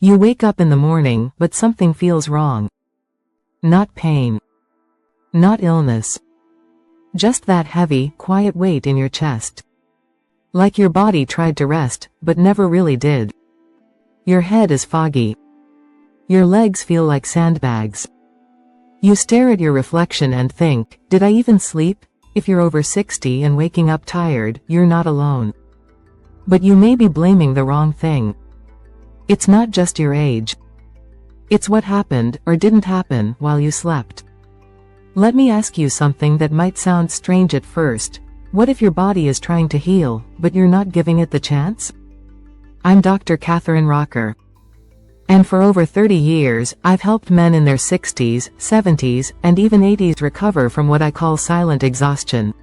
You wake up in the morning, but something feels wrong. Not pain. Not illness. Just that heavy, quiet weight in your chest. Like your body tried to rest, but never really did. Your head is foggy. Your legs feel like sandbags. You stare at your reflection and think, did I even sleep? If you're over 60 and waking up tired, you're not alone. But you may be blaming the wrong thing. It's not just your age. It's what happened, or didn't happen, while you slept. Let me ask you something that might sound strange at first. What if your body is trying to heal, but you're not giving it the chance? I'm Dr. Catherine Rocker. And for over 30 years, I've helped men in their 60s, 70s, and even 80s recover from what I call silent exhaustion.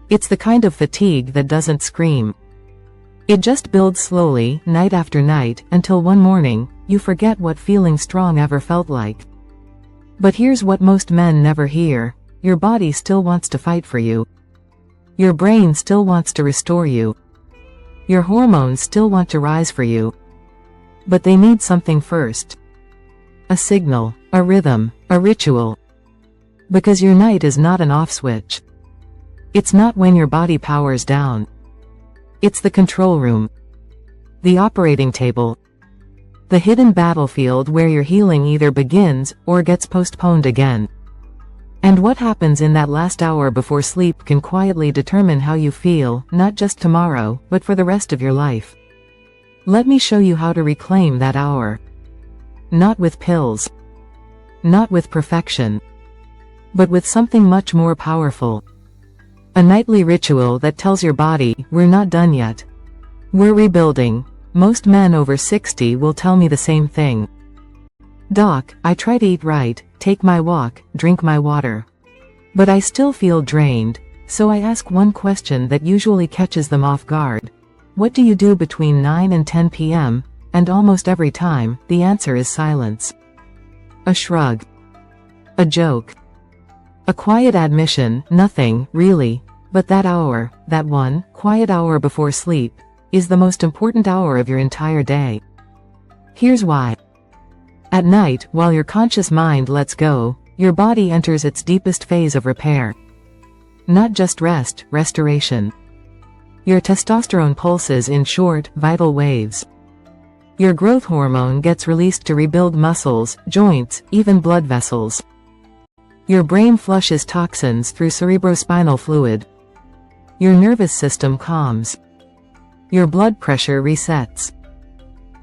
It's the kind of fatigue that doesn't scream. It just builds slowly, night after night, until one morning, you forget what feeling strong ever felt like. But here's what most men never hear. Your body still wants to fight for you. Your brain still wants to restore you. Your hormones still want to rise for you. But they need something first. A signal, a rhythm, a ritual. Because your night is not an off switch. It's not when your body powers down. It's the control room. The operating table. The hidden battlefield where your healing either begins, or gets postponed again. And what happens in that last hour before sleep can quietly determine how you feel, not just tomorrow, but for the rest of your life. Let me show you how to reclaim that hour. Not with pills. Not with perfection. But with something much more powerful. A nightly ritual that tells your body, we're not done yet. We're rebuilding. Most men over 60 will tell me the same thing. Doc, I try to eat right, take my walk, drink my water. But I still feel drained, so I ask one question that usually catches them off guard. What do you do between 9 and 10 p.m.? And almost every time, the answer is silence. A shrug. A joke. A quiet admission, nothing, really. But that hour, that one, quiet hour before sleep, is the most important hour of your entire day. Here's why. At night, while your conscious mind lets go, your body enters its deepest phase of repair. Not just rest, restoration. Your testosterone pulses in short, vital waves. Your growth hormone gets released to rebuild muscles, joints, even blood vessels. Your brain flushes toxins through cerebrospinal fluid. Your nervous system calms. Your blood pressure resets.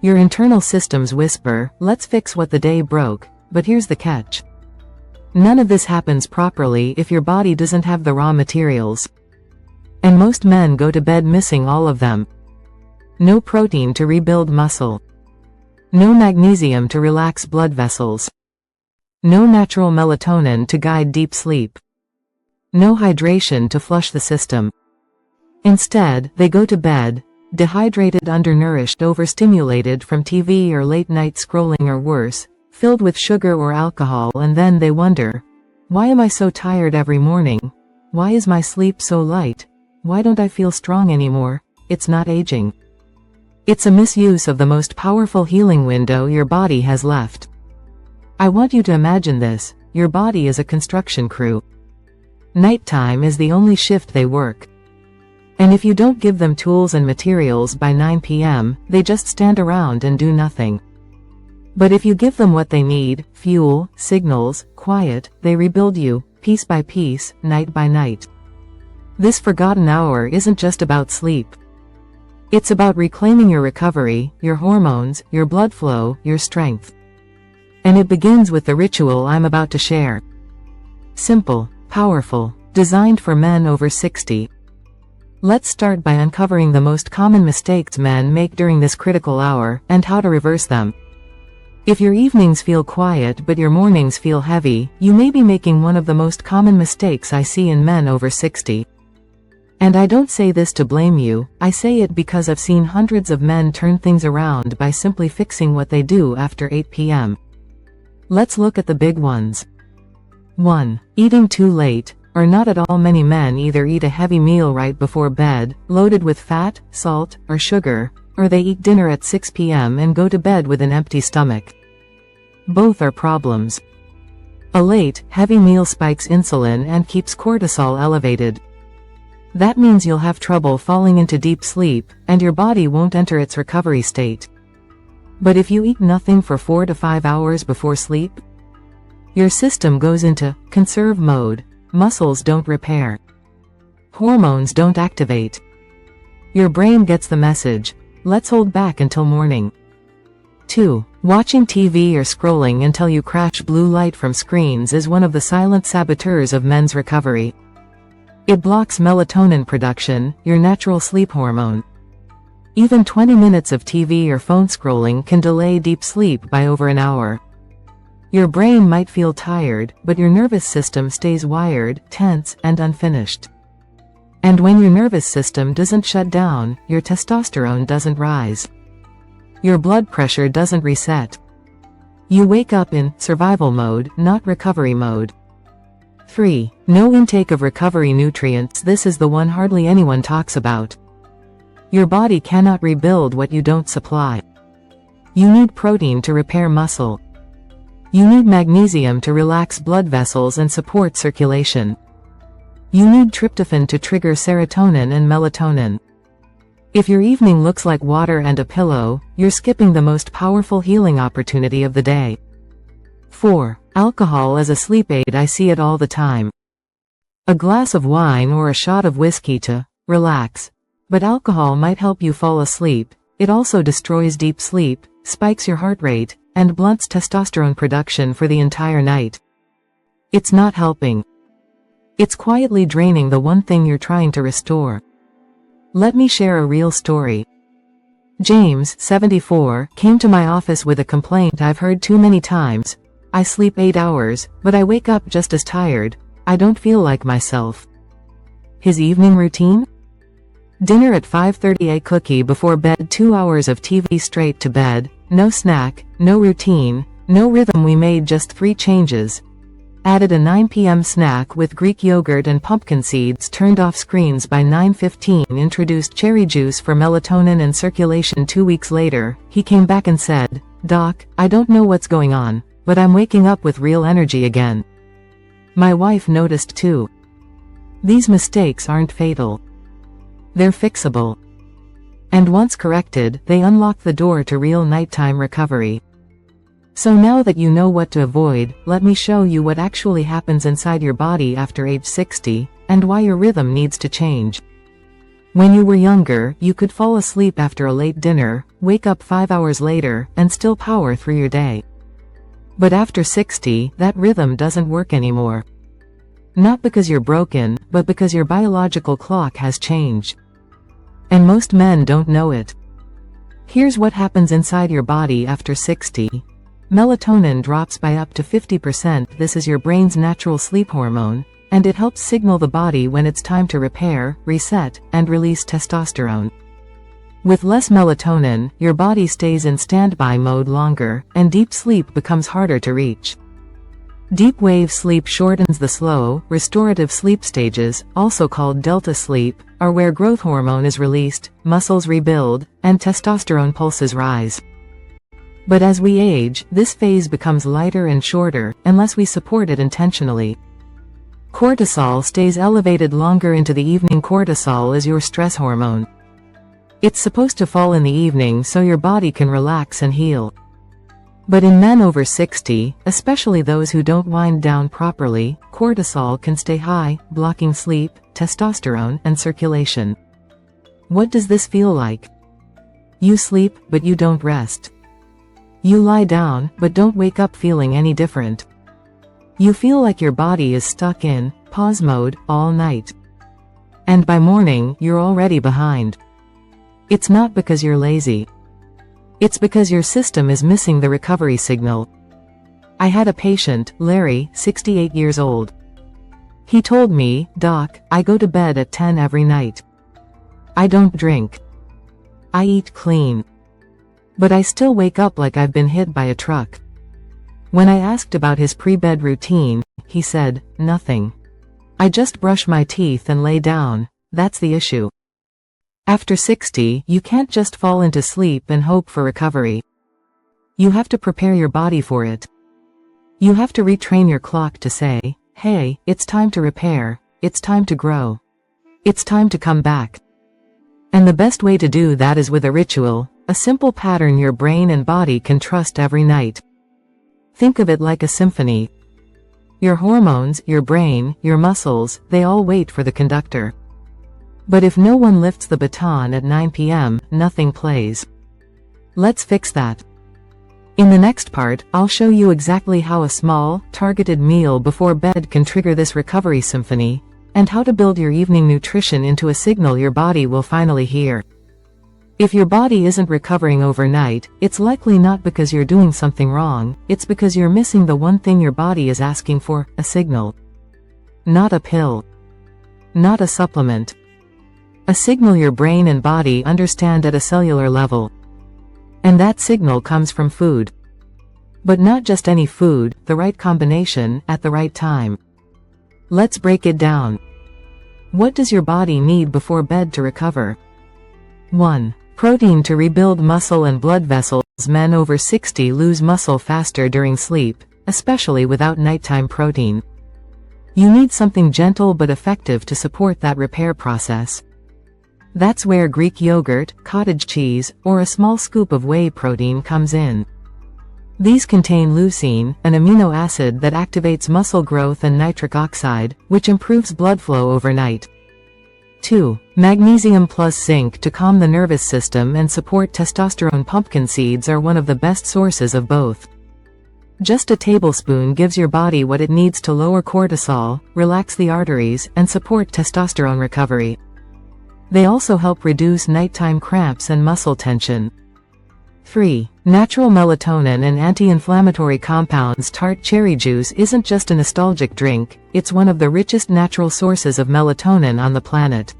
Your internal systems whisper, let's fix what the day broke, but here's the catch. None of this happens properly if your body doesn't have the raw materials. And most men go to bed missing all of them. No protein to rebuild muscle. No magnesium to relax blood vessels. No natural melatonin to guide deep sleep. No hydration to flush the system. Instead, they go to bed, dehydrated, undernourished, overstimulated from TV or late-night scrolling or worse, filled with sugar or alcohol, and then they wonder, why am I so tired every morning? Why is my sleep so light? Why don't I feel strong anymore? It's not aging. It's a misuse of the most powerful healing window your body has left. I want you to imagine this. Your body is a construction crew. Nighttime is the only shift they work. And if you don't give them tools and materials by 9 p.m., they just stand around and do nothing. But if you give them what they need, fuel, signals, quiet, they rebuild you, piece by piece, night by night. This forgotten hour isn't just about sleep. It's about reclaiming your recovery, your hormones, your blood flow, your strength. And it begins with the ritual I'm about to share. Simple, powerful, designed for men over 60. Let's start by uncovering the most common mistakes men make during this critical hour, and how to reverse them. If your evenings feel quiet but your mornings feel heavy, you may be making one of the most common mistakes I see in men over 60. And I don't say this to blame you, I say it because I've seen hundreds of men turn things around by simply fixing what they do after 8 p.m. Let's look at the big ones. 1. Eating too late, or not at all. Many men either eat a heavy meal right before bed, loaded with fat, salt, or sugar, or they eat dinner at 6 p.m. and go to bed with an empty stomach. Both are problems. A late, heavy meal spikes insulin and keeps cortisol elevated. That means you'll have trouble falling into deep sleep, and your body won't enter its recovery state. But if you eat nothing for 4 to 5 hours before sleep, your system goes into conserve mode. Muscles don't repair. Hormones don't activate. Your brain gets the message, let's hold back until morning. 2. Watching TV or scrolling until you crash. Blue light from screens is one of the silent saboteurs of men's recovery. It blocks melatonin production, your natural sleep hormone. Even 20 minutes of TV or phone scrolling can delay deep sleep by over an hour. Your brain might feel tired, but your nervous system stays wired, tense, and unfinished. And when your nervous system doesn't shut down, your testosterone doesn't rise. Your blood pressure doesn't reset. You wake up in survival mode, not recovery mode. 3. No intake of recovery nutrients. This is the one hardly anyone talks about. Your body cannot rebuild what you don't supply. You need protein to repair muscle. You need magnesium to relax blood vessels and support circulation. You need tryptophan to trigger serotonin and melatonin. If your evening looks like water and a pillow, you're skipping the most powerful healing opportunity of the day. 4. Alcohol as a sleep aid. I see it all the time. A glass of wine or a shot of whiskey to relax. But alcohol might help you fall asleep. It also destroys deep sleep, spikes your heart rate, and blunts testosterone production for the entire night. It's not helping. It's quietly draining the one thing you're trying to restore. Let me share a real story. James, 74, came to my office with a complaint I've heard too many times. I sleep 8 hours, but I wake up just as tired. I don't feel like myself. His evening routine? Dinner at 5:30, a cookie before bed, 2 hours of TV straight to bed, no snack, no routine, no rhythm. We made just 3 changes. Added a 9 p.m. snack with Greek yogurt and pumpkin seeds, turned off screens by 9:15, introduced cherry juice for melatonin and circulation. 2 weeks later, he came back and said, "Doc, I don't know what's going on, but I'm waking up with real energy again." My wife noticed too. These mistakes aren't fatal. They're fixable. And once corrected, they unlock the door to real nighttime recovery. So now that you know what to avoid, let me show you what actually happens inside your body after age 60, and why your rhythm needs to change. When you were younger, you could fall asleep after a late dinner, wake up 5 hours later, and still power through your day. But after 60, that rhythm doesn't work anymore. Not because you're broken, but because your biological clock has changed. And most men don't know it. Here's what happens inside your body after 60. Melatonin drops by up to 50%. This is your brain's natural sleep hormone, and it helps signal the body when it's time to repair, reset, and release testosterone. With less melatonin, your body stays in standby mode longer, and deep sleep becomes harder to reach. Deep wave sleep shortens the slow, restorative sleep stages, also called delta sleep, are where growth hormone is released, muscles rebuild, and testosterone pulses rise. But as we age, this phase becomes lighter and shorter, unless we support it intentionally. Cortisol stays elevated longer into the evening. Cortisol is your stress hormone. It's supposed to fall in the evening so your body can relax and heal. But in men over 60, especially those who don't wind down properly, cortisol can stay high, blocking sleep, testosterone, and circulation. What does this feel like? You sleep, but you don't rest. You lie down, but don't wake up feeling any different. You feel like your body is stuck in pause mode all night. And by morning, you're already behind. It's not because you're lazy. It's because your system is missing the recovery signal. I had a patient, Larry, 68 years old. He told me, "Doc, I go to bed at 10 every night. I don't drink. I eat clean. But I still wake up like I've been hit by a truck." When I asked about his pre-bed routine, he said, "Nothing. I just brush my teeth and lay down. That's the issue." After 60, you can't just fall into sleep and hope for recovery. You have to prepare your body for it. You have to retrain your clock to say, hey, it's time to repair, it's time to grow. It's time to come back. And the best way to do that is with a ritual, a simple pattern your brain and body can trust every night. Think of it like a symphony. Your hormones, your brain, your muscles, they all wait for the conductor. But if no one lifts the baton at 9 p.m., nothing plays. Let's fix that. In the next part, I'll show you exactly how a small, targeted meal before bed can trigger this recovery symphony, and how to build your evening nutrition into a signal your body will finally hear. If your body isn't recovering overnight, it's likely not because you're doing something wrong, it's because you're missing the one thing your body is asking for, a signal. Not a pill. Not a supplement. A signal your brain and body understand at a cellular level. And that signal comes from food. But not just any food, the right combination, at the right time. Let's break it down. What does your body need before bed to recover? 1. Protein to rebuild muscle and blood vessels. Men over 60 lose muscle faster during sleep, especially without nighttime protein. You need something gentle but effective to support that repair process. That's where Greek yogurt, cottage cheese, or a small scoop of whey protein comes in. These contain leucine, an amino acid that activates muscle growth, and nitric oxide, which improves blood flow overnight. 2. Magnesium plus zinc to calm the nervous system and support testosterone. Pumpkin seeds are one of the best sources of both. Just a tablespoon gives your body what it needs to lower cortisol, relax the arteries, and support testosterone recovery. They also help reduce nighttime cramps and muscle tension. 3. Natural melatonin and anti-inflammatory compounds. Tart cherry juice isn't just a nostalgic drink, it's one of the richest natural sources of melatonin on the planet.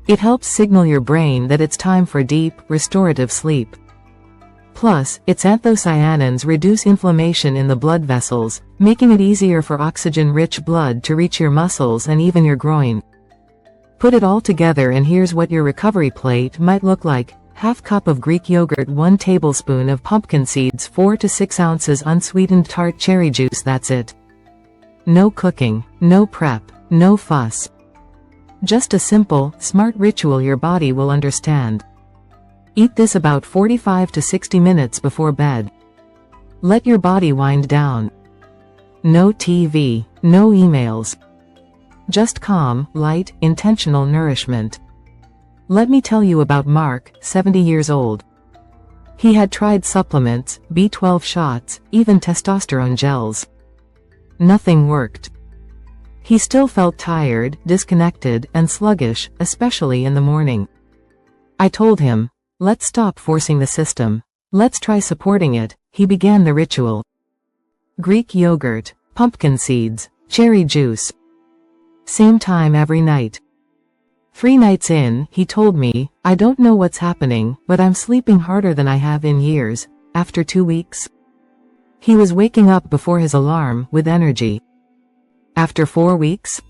It helps signal your brain that it's time for deep, restorative sleep. Plus, its anthocyanins reduce inflammation in the blood vessels, making it easier for oxygen-rich blood to reach your muscles and even your groin. Put it all together and here's what your recovery plate might look like. Half cup of Greek yogurt, 1 tablespoon of pumpkin seeds, 4 to 6 ounces unsweetened tart cherry juice. That's it. No cooking, no prep, no fuss. Just a simple, smart ritual your body will understand. Eat this about 45 to 60 minutes before bed. Let your body wind down. No TV, no emails. Just calm, light, intentional nourishment. Let me tell you about Mark, 70 years old. He had tried supplements, B12 shots, even testosterone gels. Nothing worked. He still felt tired, disconnected, and sluggish, especially in the morning. I told him, let's stop forcing the system. Let's try supporting it. He began the ritual. Greek yogurt, pumpkin seeds, cherry juice. Same time every night. 3 nights in, he told me, I don't know what's happening, but I'm sleeping harder than I have in years. After 2 weeks, he was waking up before his alarm, with energy. After 4 weeks,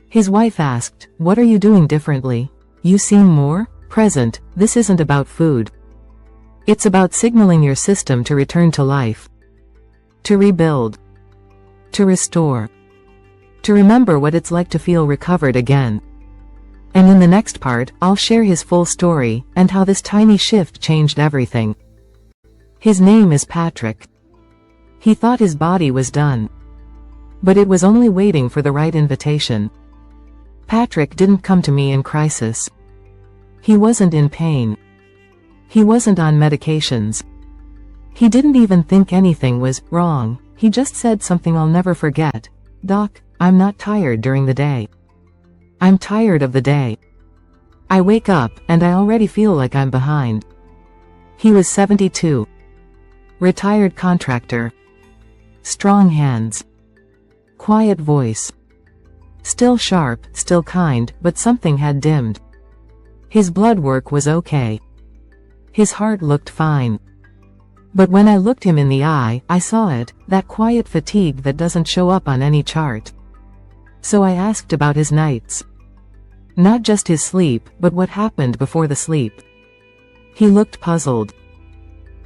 his wife asked, what are you doing differently? You seem more present. This isn't about food. It's about signaling your system to return to life. To rebuild. To restore. To remember what it's like to feel recovered again. And in the next part, I'll share his full story, and how this tiny shift changed everything. His name is Patrick. He thought his body was done. But it was only waiting for the right invitation. Patrick didn't come to me in crisis. He wasn't in pain. He wasn't on medications. He didn't even think anything was wrong. He just said something I'll never forget. Doc, I'm not tired during the day. I'm tired of the day. I wake up, and I already feel like I'm behind. He was 72. Retired contractor. Strong hands. Quiet voice. Still sharp, still kind, but something had dimmed. His blood work was okay. His heart looked fine. But when I looked him in the eye, I saw it, that quiet fatigue that doesn't show up on any chart. So I asked about his nights. Not just his sleep, but what happened before the sleep. He looked puzzled.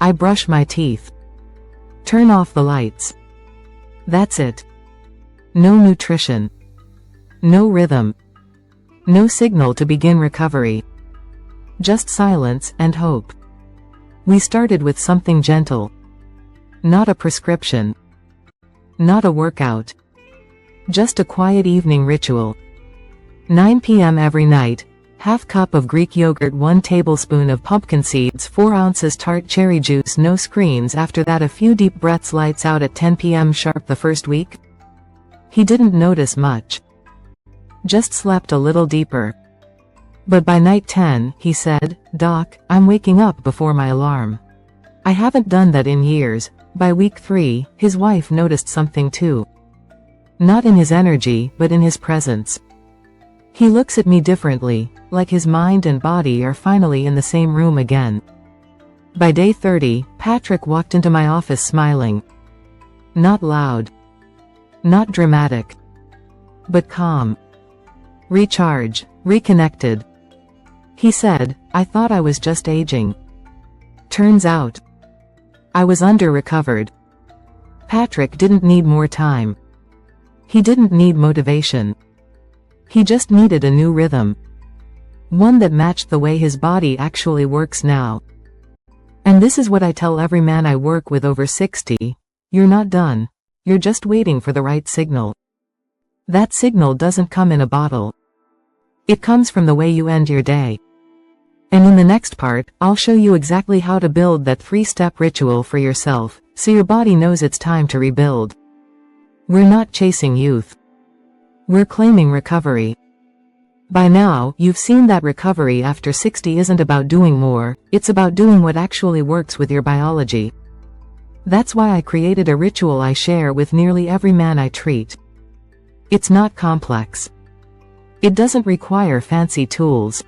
I brush my teeth. Turn off the lights. That's it. No nutrition. No rhythm. No signal to begin recovery. Just silence and hope. We started with something gentle. Not a prescription. Not a workout. Just a quiet evening ritual. 9 p.m. every night. Half cup of Greek yogurt, 1 tablespoon of pumpkin seeds, 4 ounces tart cherry juice, no screens. After that a few deep breaths, lights out at 10 p.m. sharp. The first week? He didn't notice much. Just slept a little deeper. But by night 10, he said, "Doc, I'm waking up before my alarm. I haven't done that in years." By week 3, his wife noticed something too. Not in his energy, but in his presence. He looks at me differently, like his mind and body are finally in the same room again. By day 30, Patrick walked into my office smiling. Not loud. Not dramatic. But calm. Recharge. Reconnected. He said, "I thought I was just aging. Turns out, I was under-recovered." Patrick didn't need more time. He didn't need motivation. He just needed a new rhythm. One that matched the way his body actually works now. And this is what I tell every man I work with over 60. You're not done. You're just waiting for the right signal. That signal doesn't come in a bottle. It comes from the way you end your day. And in the next part, I'll show you exactly how to build that 3-step ritual for yourself, so your body knows it's time to rebuild. We're not chasing youth. We're claiming recovery. By now, you've seen that recovery after 60 isn't about doing more, it's about doing what actually works with your biology. That's why I created a ritual I share with nearly every man I treat. It's not complex. It doesn't require fancy tools.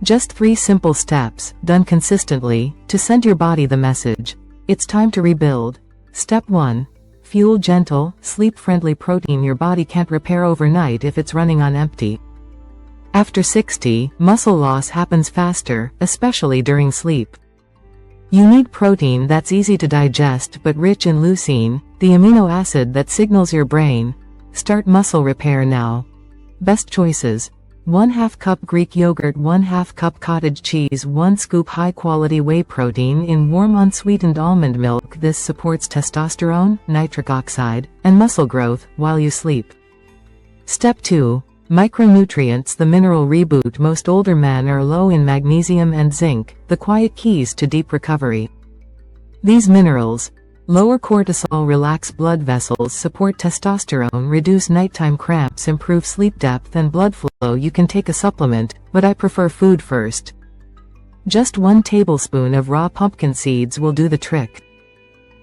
Just 3 simple steps, done consistently, to send your body the message. It's time to rebuild. Step 1. Fuel gentle, sleep-friendly protein your body can't repair overnight if it's running on empty. After 60, muscle loss happens faster, especially during sleep. You need protein that's easy to digest but rich in leucine, the amino acid that signals your brain. Start muscle repair now. Best choices. 1/2 cup Greek yogurt, 1/2 cup cottage cheese, 1 scoop high-quality whey protein in warm unsweetened almond milk. This supports testosterone, nitric oxide, and muscle growth while you sleep. Step 2. Micronutrients, the mineral reboot. Most older men are low in magnesium and zinc, the quiet keys to deep recovery. These minerals lower cortisol, relax blood vessels, support testosterone, reduce nighttime cramps, improve sleep depth and blood flow. You can take a supplement, but I prefer food first. Just 1 tablespoon of raw pumpkin seeds will do the trick.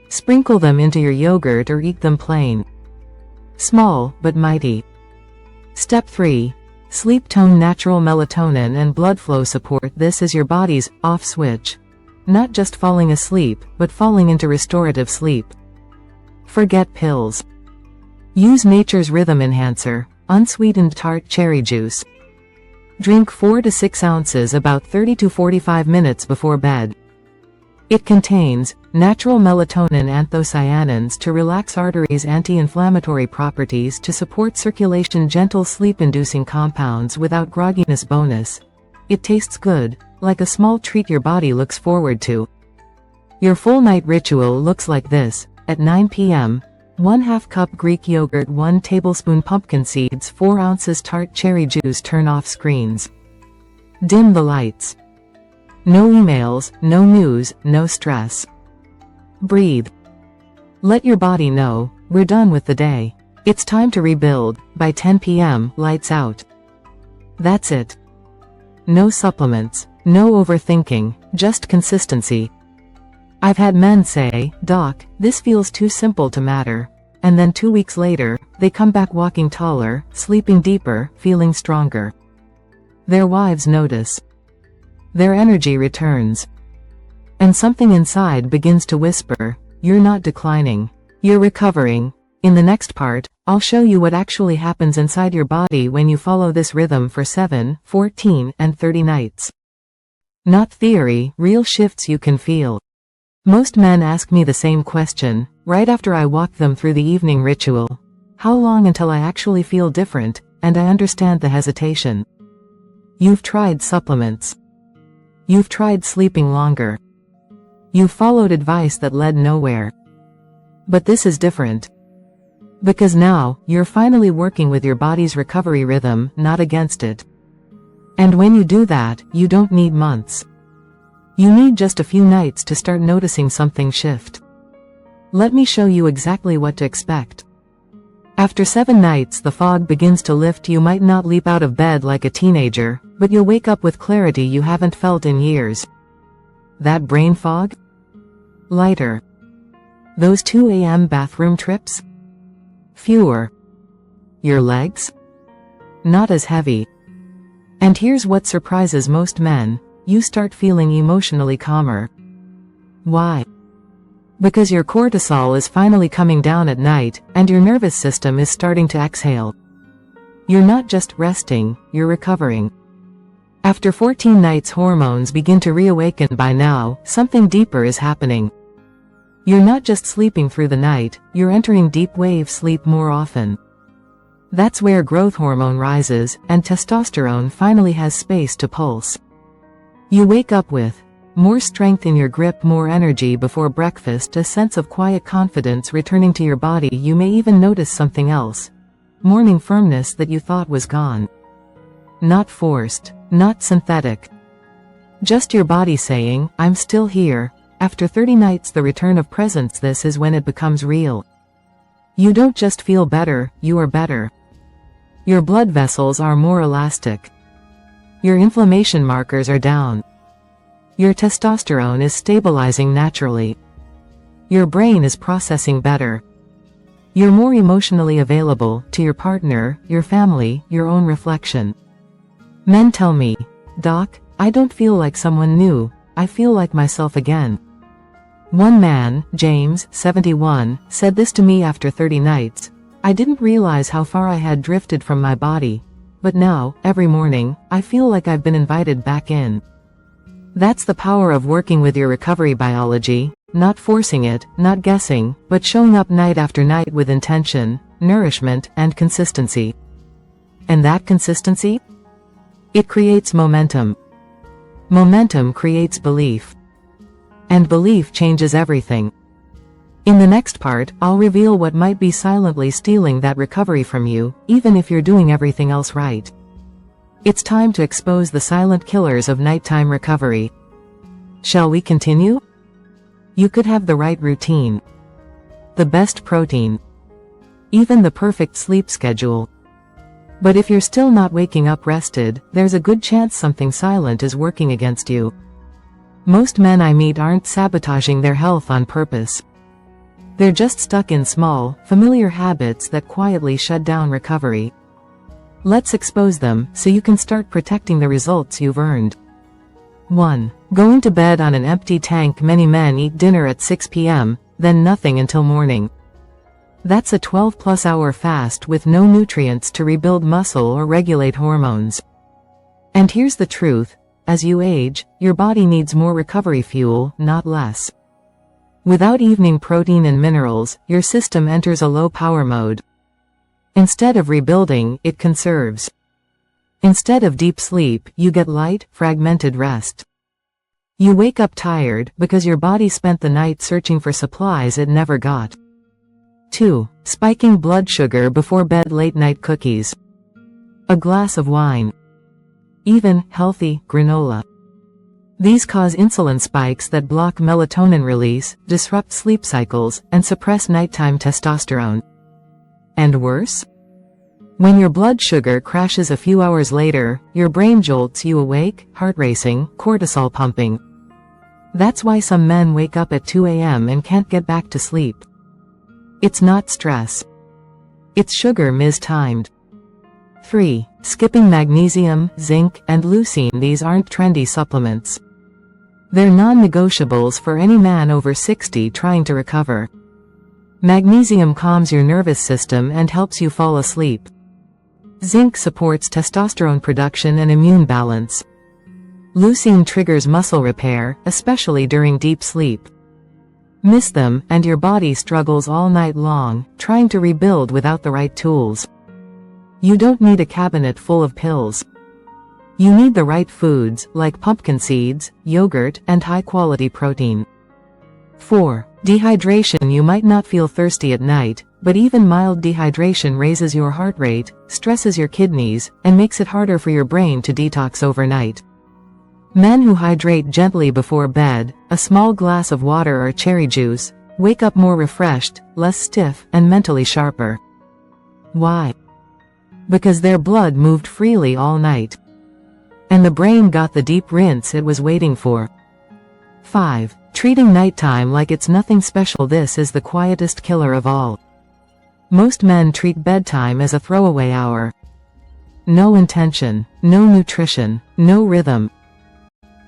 Sprinkle them into your yogurt or eat them plain. Small, but mighty. Step 3. Sleep tone, natural melatonin and blood flow support. This is your body's off switch. Not just falling asleep, but falling into restorative sleep. Forget pills. Use nature's rhythm enhancer, unsweetened tart cherry juice. Drink 4 to 6 ounces about 30 to 45 minutes before bed. It contains natural melatonin, anthocyanins to relax arteries, anti-inflammatory properties to support circulation, gentle sleep-inducing compounds without grogginess. Bonus. It tastes good, like a small treat your body looks forward to. Your full night ritual looks like this. At 9 p.m., 1/2 cup Greek yogurt, 1 tablespoon pumpkin seeds, 4 ounces tart cherry juice. Turn off screens. Dim the lights. No emails, no news, no stress. Breathe. Let your body know, we're done with the day. It's time to rebuild. By 10 p.m., lights out. That's it. No supplements, no overthinking, just consistency. I've had men say, "Doc, this feels too simple to matter." And then 2 weeks later, they come back walking taller, sleeping deeper, feeling stronger. Their wives notice. Their energy returns. And something inside begins to whisper, "You're not declining. You're recovering." In the next part, I'll show you what actually happens inside your body when you follow this rhythm for 7, 14, and 30 nights. Not theory, real shifts you can feel. Most men ask me the same question, right after I walk them through the evening ritual. How long until I actually feel different? And I understand the hesitation. You've tried supplements. You've tried sleeping longer. You've followed advice that led nowhere. But this is different. Because now, you're finally working with your body's recovery rhythm, not against it. And when you do that, you don't need months. You need just a few nights to start noticing something shift. Let me show you exactly what to expect. After 7 nights, the fog begins to lift. You might not leap out of bed like a teenager, but you'll wake up with clarity you haven't felt in years. That brain fog? Lighter. Those 2 a.m. bathroom trips? Fewer. Your legs? Not as heavy. And here's what surprises most men, you start feeling emotionally calmer. Why? Because your cortisol is finally coming down at night, and your nervous system is starting to exhale. You're not just resting, you're recovering. After 14 nights, hormones begin to reawaken. By now, something deeper is happening. You're not just sleeping through the night, you're entering deep wave sleep more often. That's where growth hormone rises, and testosterone finally has space to pulse. You wake up with more strength in your grip, more energy before breakfast, a sense of quiet confidence returning to your body. You may even notice something else. Morning firmness that you thought was gone. Not forced, not synthetic. Just your body saying, I'm still here. After 30 nights, the return of presence. This is when it becomes real. You don't just feel better, you are better. Your blood vessels are more elastic. Your inflammation markers are down. Your testosterone is stabilizing naturally. Your brain is processing better. You're more emotionally available to your partner, your family, your own reflection. Men tell me, Doc, I don't feel like someone new, I feel like myself again. One man, James, 71, said this to me after 30 nights. I didn't realize how far I had drifted from my body. But now, every morning, I feel like I've been invited back in. That's the power of working with your recovery biology, not forcing it, not guessing, but showing up night after night with intention, nourishment, and consistency. And that consistency? It creates momentum. Momentum creates belief. And belief changes everything. In the next part, I'll reveal what might be silently stealing that recovery from you, even if you're doing everything else right. It's time to expose the silent killers of nighttime recovery. Shall we continue? You could have the right routine, the best protein, even the perfect sleep schedule. But if you're still not waking up rested, there's a good chance something silent is working against you. Most men I meet aren't sabotaging their health on purpose. They're just stuck in small, familiar habits that quietly shut down recovery. Let's expose them, so you can start protecting the results you've earned. 1. Going to bed on an empty tank. Many men eat dinner at 6 p.m., then nothing until morning. That's a 12+ hour fast with no nutrients to rebuild muscle or regulate hormones. And here's the truth. As you age, your body needs more recovery fuel, not less. Without evening protein and minerals, your system enters a low-power mode. Instead of rebuilding, it conserves. Instead of deep sleep, you get light, fragmented rest. You wake up tired, because your body spent the night searching for supplies it never got. 2. Spiking blood sugar before bed. Late-night cookies. A glass of wine. Even healthy granola. These cause insulin spikes that block melatonin release, disrupt sleep cycles, and suppress nighttime testosterone. And worse? When your blood sugar crashes a few hours later, your brain jolts you awake, heart racing, cortisol pumping. That's why some men wake up at 2 a.m. and can't get back to sleep. It's not stress. It's sugar mistimed. 3. Skipping magnesium, zinc, and leucine. These aren't trendy supplements. They're non-negotiables for any man over 60 trying to recover. Magnesium calms your nervous system and helps you fall asleep. Zinc supports testosterone production and immune balance. Leucine triggers muscle repair, especially during deep sleep. Miss them, and your body struggles all night long, trying to rebuild without the right tools. You don't need a cabinet full of pills. You need the right foods, like pumpkin seeds, yogurt, and high-quality protein. 4. Dehydration. You might not feel thirsty at night, but even mild dehydration raises your heart rate, stresses your kidneys, and makes it harder for your brain to detox overnight. Men who hydrate gently before bed, a small glass of water or cherry juice, wake up more refreshed, less stiff, and mentally sharper. Why? Because their blood moved freely all night. And the brain got the deep rinse it was waiting for. 5. Treating nighttime like it's nothing special. This is the quietest killer of all. Most men treat bedtime as a throwaway hour. No intention, no nutrition, no rhythm.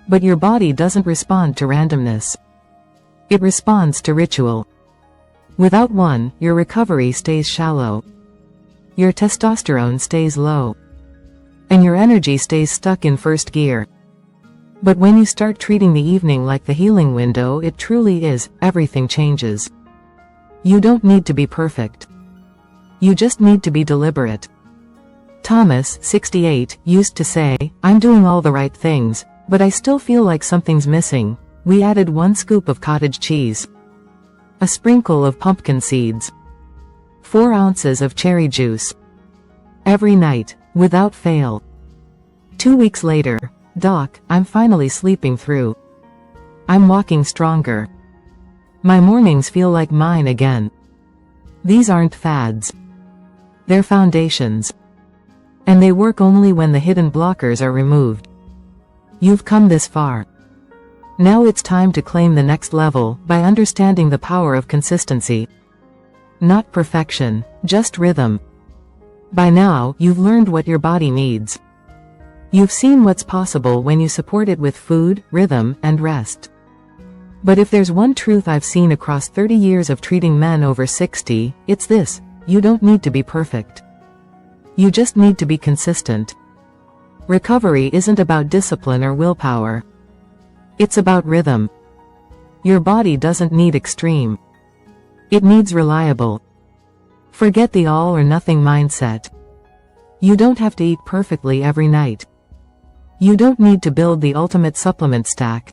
But your body doesn't respond to randomness. It responds to ritual. Without one, your recovery stays shallow. Your testosterone stays low. And your energy stays stuck in first gear. But when you start treating the evening like the healing window it truly is, everything changes. You don't need to be perfect. You just need to be deliberate. Thomas, 68, used to say, "I'm doing all the right things, but I still feel like something's missing." We added 1 scoop of cottage cheese, a sprinkle of pumpkin seeds, 4 ounces of cherry juice. Every night, without fail. 2 weeks later, "Doc, I'm finally sleeping through. I'm walking stronger. My mornings feel like mine again." These aren't fads. They're foundations. And they work only when the hidden blockers are removed. You've come this far. Now it's time to claim the next level by understanding the power of consistency. Not perfection, just rhythm. By now, you've learned what your body needs. You've seen what's possible when you support it with food, rhythm, and rest. But if there's one truth I've seen across 30 years of treating men over 60, it's this: you don't need to be perfect. You just need to be consistent. Recovery isn't about discipline or willpower. It's about rhythm. Your body doesn't need extreme. It needs reliable. Forget the all or nothing mindset. You don't have to eat perfectly every night. You don't need to build the ultimate supplement stack.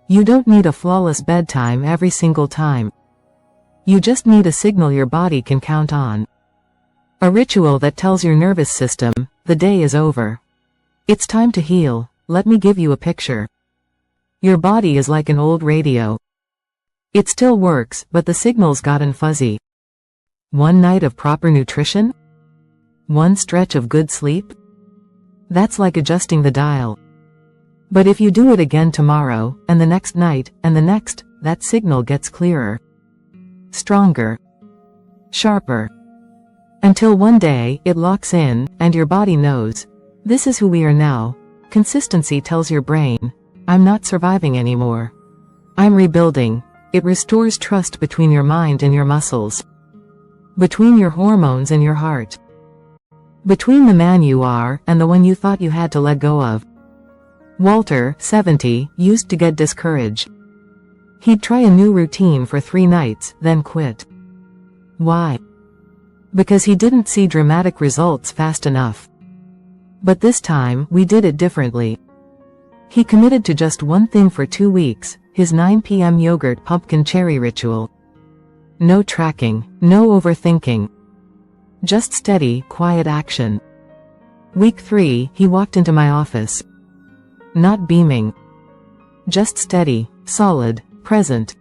You don't need a flawless bedtime every single time. You just need a signal your body can count on. A ritual that tells your nervous system, the day is over. It's time to heal. Let me give you a picture. Your body is like an old radio. It still works, but the signal's gotten fuzzy. 1 night of proper nutrition? 1 stretch of good sleep? That's like adjusting the dial. But if you do it again tomorrow, and the next night, and the next, that signal gets clearer. Stronger. Sharper. Until one day, it locks in, and your body knows. This is who we are now. Consistency tells your brain, I'm not surviving anymore. I'm rebuilding. It restores trust between your mind and your muscles. Between your hormones and your heart. Between the man you are, and the one you thought you had to let go of. Walter, 70, used to get discouraged. He'd try a new routine for 3 nights, then quit. Why? Because he didn't see dramatic results fast enough. But this time, we did it differently. He committed to just one thing for 2 weeks, his 9 p.m. yogurt pumpkin cherry ritual. No tracking, no overthinking. Just steady, quiet action. Week 3, he walked into my office. Not beaming. Just steady, solid, present.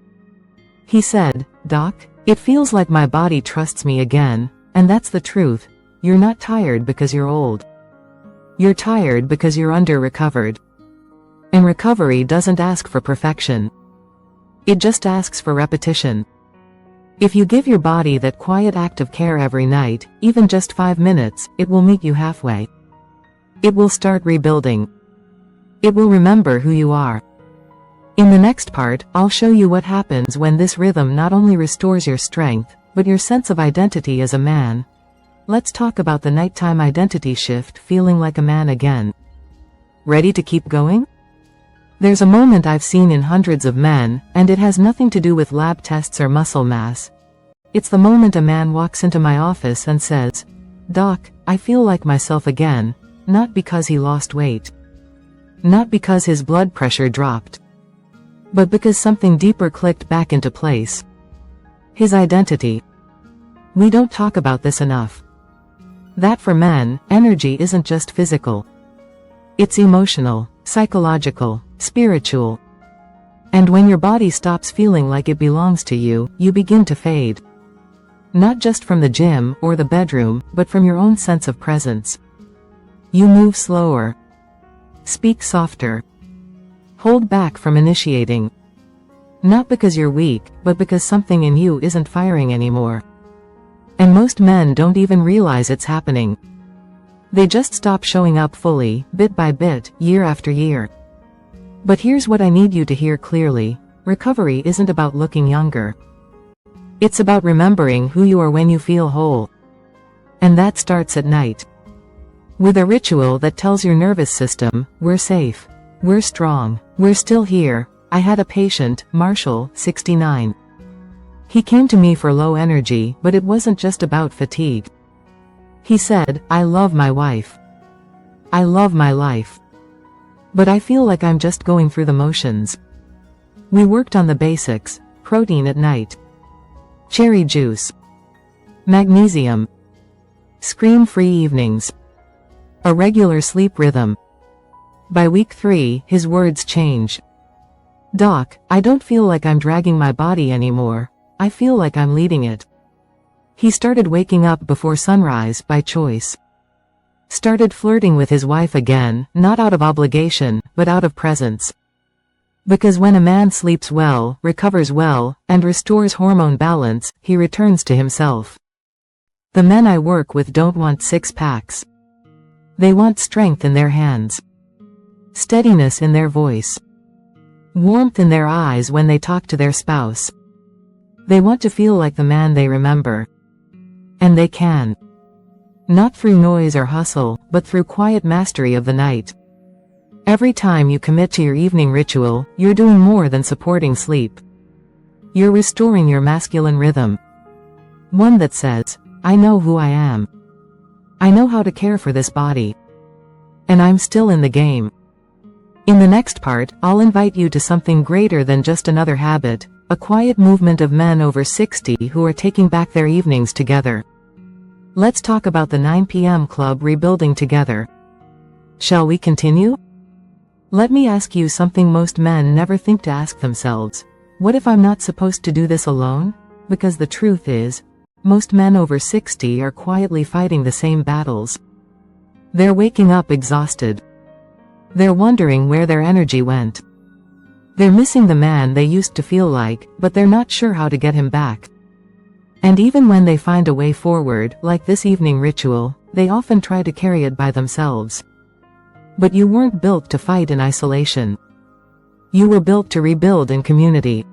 He said, "Doc, it feels like my body trusts me again, and that's the truth. You're not tired because you're old. You're tired because you're under-recovered." And recovery doesn't ask for perfection. It just asks for repetition. If you give your body that quiet act of care every night, even just 5 minutes, it will meet you halfway. It will start rebuilding. It will remember who you are. In the next part, I'll show you what happens when this rhythm not only restores your strength, but your sense of identity as a man. Let's talk about the nighttime identity shift, feeling like a man again. Ready to keep going? There's a moment I've seen in hundreds of men, and it has nothing to do with lab tests or muscle mass. It's the moment a man walks into my office and says, "Doc, I feel like myself again," not because he lost weight. Not because his blood pressure dropped. But because something deeper clicked back into place. His identity. We don't talk about this enough. That for men, energy isn't just physical. It's emotional, psychological, spiritual. And when your body stops feeling like it belongs to you, you begin to fade. Not just from the gym or the bedroom, but from your own sense of presence. You move slower. Speak softer. Hold back from initiating. Not because you're weak, but because something in you isn't firing anymore. And most men don't even realize it's happening. They just stop showing up fully, bit by bit, year after year. But here's what I need you to hear clearly. Recovery isn't about looking younger. It's about remembering who you are when you feel whole. And that starts at night. With a ritual that tells your nervous system, we're safe. We're strong. We're still here. I had a patient, Marshall, 69. He came to me for low energy, but it wasn't just about fatigue. He said, "I love my wife. I love my life. But I feel like I'm just going through the motions." We worked on the basics: protein at night, cherry juice, magnesium, screen-free evenings, a regular sleep rhythm. By week 3, his words change. "Doc, I don't feel like I'm dragging my body anymore. I feel like I'm leading it." He started waking up before sunrise by choice. Started flirting with his wife again, not out of obligation, but out of presence. Because when a man sleeps well, recovers well, and restores hormone balance, he returns to himself. The men I work with don't want six-packs. They want strength in their hands. Steadiness in their voice. Warmth in their eyes when they talk to their spouse. They want to feel like the man they remember. And they can. Not through noise or hustle, but through quiet mastery of the night. Every time you commit to your evening ritual, you're doing more than supporting sleep. You're restoring your masculine rhythm. One that says, "I know who I am. I know how to care for this body. And I'm still in the game." In the next part, I'll invite you to something greater than just another habit, a quiet movement of men over 60 who are taking back their evenings together. Let's talk about the 9 p.m. club rebuilding together. Shall we continue? Let me ask you something most men never think to ask themselves. What if I'm not supposed to do this alone? Because the truth is, most men over 60 are quietly fighting the same battles. They're waking up exhausted. They're wondering where their energy went. They're missing the man they used to feel like, but they're not sure how to get him back. And even when they find a way forward, like this evening ritual, they often try to carry it by themselves. But you weren't built to fight in isolation. You were built to rebuild in community.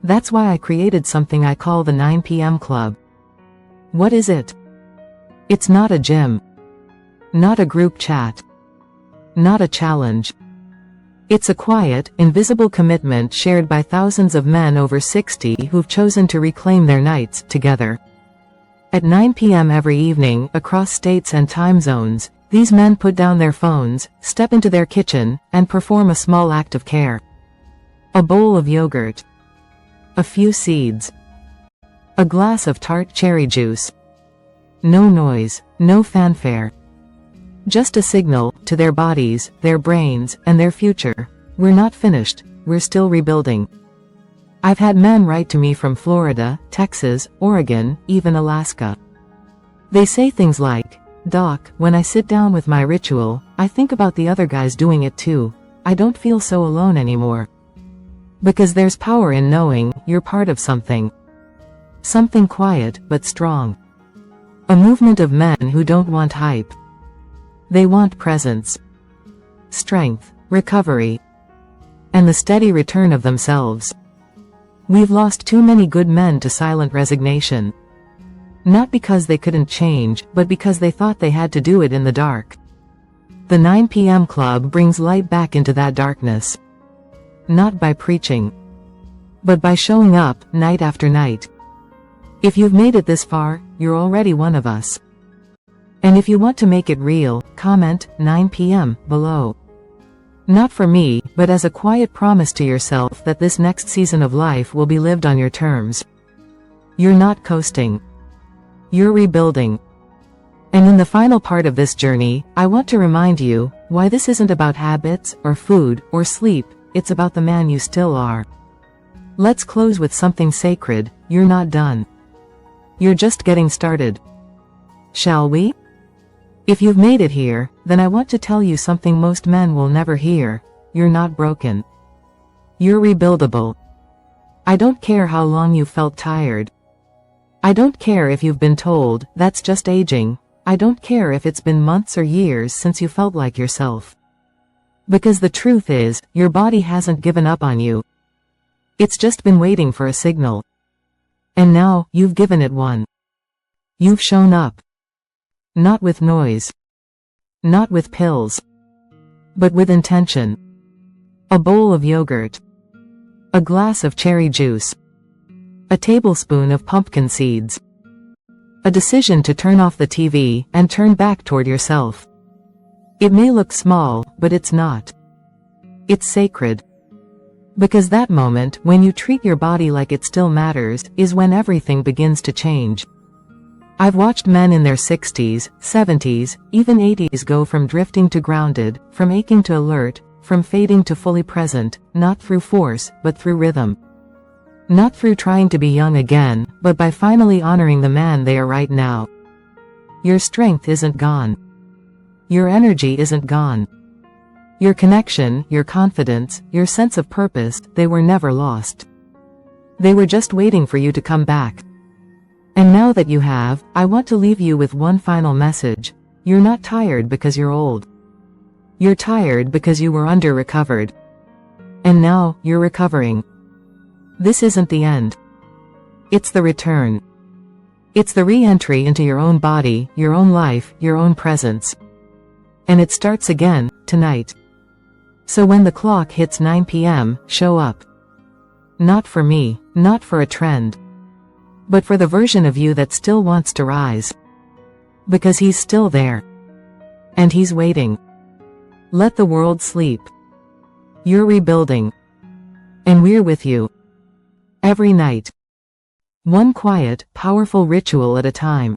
That's why I created something I call the 9 p.m. Club. What is it? It's not a gym. Not a group chat. Not a challenge. It's a quiet, invisible commitment shared by thousands of men over 60 who've chosen to reclaim their nights together. At 9 p.m. every evening, across states and time zones, these men put down their phones, step into their kitchen, and perform a small act of care. A bowl of yogurt. A few seeds. A glass of tart cherry juice. No noise, no fanfare. Just a signal, to their bodies, their brains, and their future. We're not finished, we're still rebuilding. I've had men write to me from Florida, Texas, Oregon, even Alaska. They say things like, "Doc, when I sit down with my ritual, I think about the other guys doing it too. I don't feel so alone anymore." Because there's power in knowing you're part of something. Something quiet, but strong. A movement of men who don't want hype. They want presence. Strength. Recovery. and the steady return of themselves. We've lost too many good men to silent resignation. Not because they couldn't change, but because they thought they had to do it in the dark. The 9 p.m. club brings light back into that darkness. Not by preaching, but by showing up, night after night. If you've made it this far, you're already one of us. And if you want to make it real, comment 9 p.m. below. Not for me, but as a quiet promise to yourself that this next season of life will be lived on your terms. You're not coasting. You're rebuilding. And in the final part of this journey, I want to remind you why this isn't about habits, or food, or sleep, it's about the man you still are. Let's close with something sacred. You're not done. You're just getting started. Shall we? If you've made it here, then I want to tell you something most men will never hear. You're not broken. You're rebuildable. I don't care how long you felt tired. I don't care if you've been told, that's just aging. I don't care if it's been months or years since you felt like yourself. Because the truth is, your body hasn't given up on you. It's just been waiting for a signal. And now, you've given it one. You've shown up. Not with noise. Not with pills. But with intention. A bowl of yogurt. A glass of cherry juice. A tablespoon of pumpkin seeds. A decision to turn off the TV and turn back toward yourself. It may look small, but it's not. It's sacred. Because that moment, when you treat your body like it still matters, is when everything begins to change. I've watched men in their 60s, 70s, even 80s go from drifting to grounded, from aching to alert, from fading to fully present, not through force, but through rhythm. Not through trying to be young again, but by finally honoring the man they are right now. Your strength isn't gone. Your energy isn't gone. Your connection, your confidence, your sense of purpose, they were never lost. They were just waiting for you to come back. And now that you have, I want to leave you with one final message. You're not tired because you're old. You're tired because you were under-recovered. And now, you're recovering. This isn't the end. It's the return. It's the re-entry into your own body, your own life, your own presence. And it starts again, tonight. So when the clock hits 9 p.m., show up. Not for me, not for a trend. But for the version of you that still wants to rise. Because he's still there. And he's waiting. Let the world sleep. You're rebuilding. And we're with you. Every night. One quiet, powerful ritual at a time.